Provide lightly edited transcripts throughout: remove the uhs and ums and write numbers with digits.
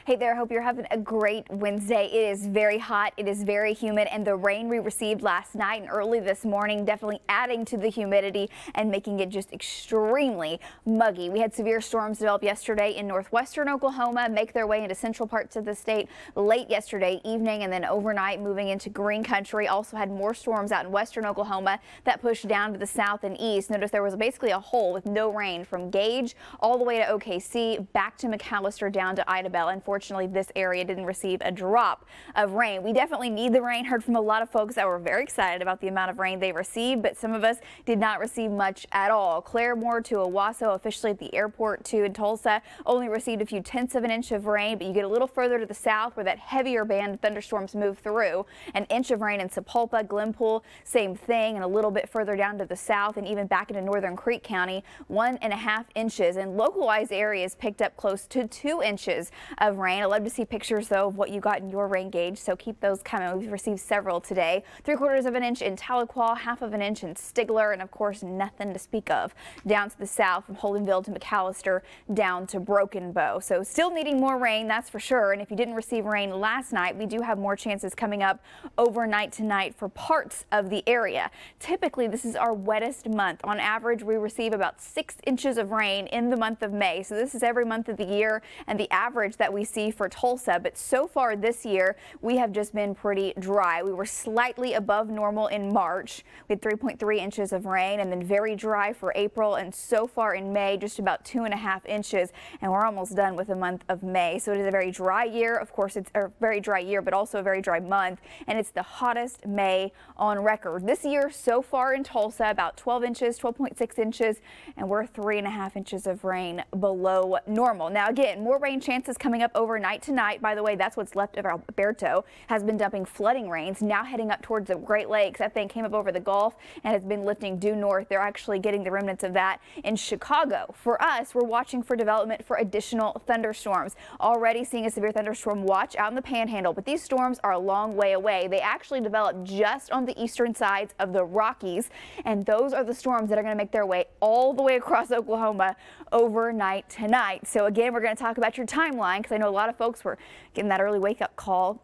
Hey there, hope you're having a great Wednesday. It is very hot, it is very humid, and the rain we received last night and early this morning definitely adding to the humidity and making it just extremely muggy. We had severe storms develop yesterday in northwestern Oklahoma, make their way into central parts of the state late yesterday evening and then overnight moving into green country. Also had more storms out in western Oklahoma that pushed down to the south and east. Notice there was basically a hole with no rain from Gage all the way to OKC, back to McAllister, down to Idabel. Unfortunately, this area didn't receive a drop of rain. We definitely need the rain. Heard from a lot of folks that were very excited about the amount of rain they received, but some of us did not receive much at all. Claremore to Owasso, officially at the airport to in Tulsa, only received a few tenths of an inch of rain, but you get a little further to the south where that heavier band of thunderstorms move through. An inch of rain in Sapulpa, Glenpool, same thing, and a little bit further down to the south and even back into northern Creek County, 1.5 inches. And localized areas picked up close to 2 inches of rain. I'd love to see pictures though of what you got in your rain gauge, so keep those coming. We've received several today. 3/4 of an inch in Tahlequah, 1/2 of an inch in Stigler, and of course nothing to speak of down to the south from Holdenville to McAllister down to Broken Bow. So still needing more rain, that's for sure. And if you didn't receive rain last night, we do have more chances coming up overnight tonight for parts of the area. Typically this is our wettest month. On average we receive about 6 inches of rain in the month of May. So this is every month of the year and the average that we see for Tulsa. But so far this year we have just been pretty dry. We were slightly above normal in March. We had 3.3 inches of rain and then very dry for April, and so far in May just about 2.5 inches, and we're almost done with the month of May. So it is a very dry year. Of course it's a very dry year, but also a very dry month, and it's the hottest May on record. This year so far in Tulsa about 12 inches, 12.6 inches, and we're 3.5 inches of rain below normal. Now again, more rain chances coming up overnight tonight. By the way, that's what's left of Alberto. Has been dumping flooding rains, now heading up towards the Great Lakes. That thing came up over the Gulf and has been lifting due north. They're actually getting the remnants of that in Chicago. For us, we're watching for development for additional thunderstorms. Already seeing a severe thunderstorm watch out in the Panhandle, but these storms are a long way away. They actually develop just on the eastern sides of the Rockies, and those are the storms that are going to make their way all the way across Oklahoma overnight tonight. So again, we're going to talk about your timeline, because I know a lot of folks were getting that early wake-up call,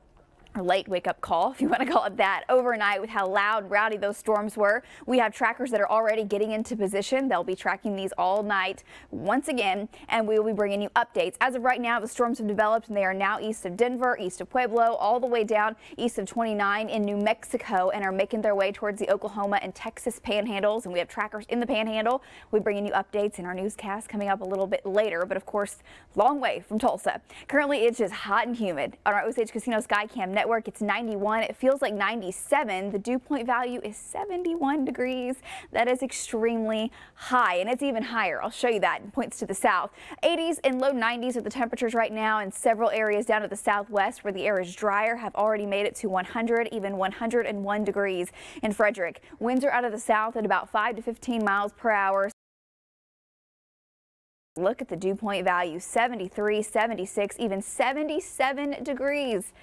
or late wake-up call, if you want to call it that, overnight with how loud and rowdy those storms were. We have trackers that are already getting into position. They'll be tracking these all night once again, and we will be bringing you updates. As of right now, the storms have developed and they are now east of Denver, east of Pueblo, all the way down east of 29 in New Mexico, and are making their way towards the Oklahoma and Texas panhandles. And we have trackers in the panhandle. We're bringing you updates in our newscast coming up a little bit later, but of course, long way from Tulsa. Currently, it's just hot and humid. On our Osage Casino Skycam network, it's 91. It feels like 97. The dew point value is 71 degrees. That is extremely high, and it's even higher. I'll show you that. It points to the south. 80s and low 90s are the temperatures right now, and several areas down to the southwest where the air is drier have already made it to 100, even 101 degrees in Frederick. Winds are out of the south at about 5 to 15 miles per hour. Look at the dew point value, 73, 76, even 77 degrees.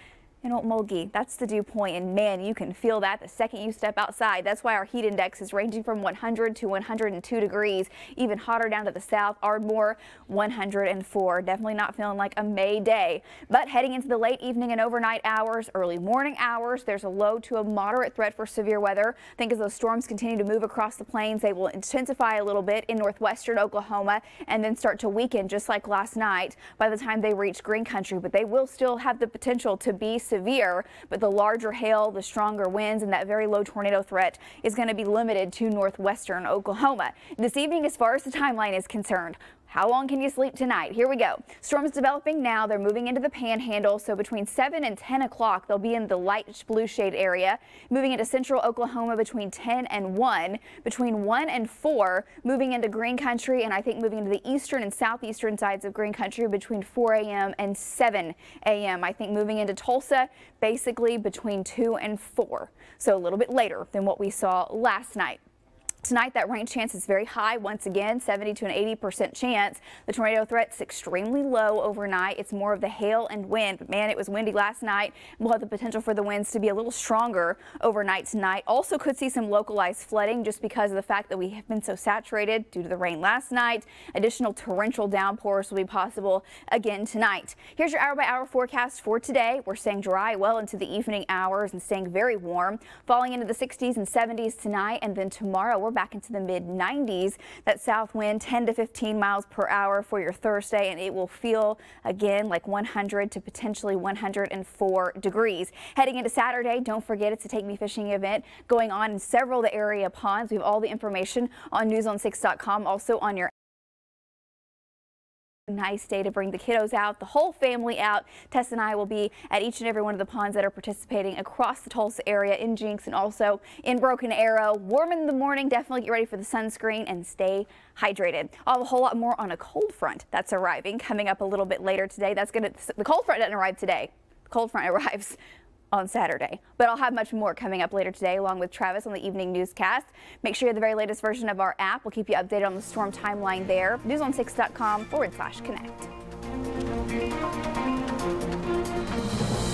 In Okmulgee, that's the dew point, and man, you can feel that the second you step outside. That's why our heat index is ranging from 100 to 102 degrees, even hotter down to the south. Ardmore, 104. Definitely not feeling like a May day. But heading into the late evening and overnight hours, early morning hours, there's a low to a moderate threat for severe weather. I think as those storms continue to move across the plains, they will intensify a little bit in northwestern Oklahoma and then start to weaken just like last night by the time they reach green country. But they will still have the potential to be severe, but the larger hail, the stronger winds, and that very low tornado threat is going to be limited to northwestern Oklahoma. This evening, as far as the timeline is concerned, how long can you sleep tonight? Here we go. Storms developing now. They're moving into the Panhandle, so between 7 and 10 o'clock, they'll be in the light blue shade area. Moving into central Oklahoma between 10 and 1. Between 1 and 4, moving into green country, and I think moving into the eastern and southeastern sides of green country between 4 a.m. and 7 a.m. I think moving into Tulsa basically between 2 and 4, so a little bit later than what we saw last night. Tonight, that rain chance is very high. Once again, 70 to an 80% chance. The tornado threat's extremely low overnight. It's more of the hail and wind. Man, it was windy last night. We'll have the potential for the winds to be a little stronger overnight tonight. Also could see some localized flooding just because of the fact that we have been so saturated due to the rain last night. Additional torrential downpours will be possible again tonight. Here's your hour-by-hour forecast for today. We're staying dry well into the evening hours and staying very warm, falling into the 60s and 70s tonight, and then tomorrow we're back into the mid-90s. That south wind 10 to 15 miles per hour for your Thursday, and it will feel again like 100 to potentially 104 degrees. Heading into Saturday, don't forget it's a Take Me Fishing event going on in several of the area ponds. We have all the information on newson6.com, also on your nice day to bring the kiddos out, the whole family out. Tess and I will be at each and every one of the ponds that are participating across the Tulsa area, in Jinx and also in Broken Arrow. Warm in the morning. Definitely get ready for the sunscreen and stay hydrated. I'll have a whole lot more on a cold front that's arriving coming up a little bit later today. The cold front doesn't arrive today. The cold front arrives on Saturday. But I'll have much more coming up later today along with Travis on the evening newscast. Make sure you have the very latest version of our app. We'll keep you updated on the storm timeline there. Newson6.com/connect.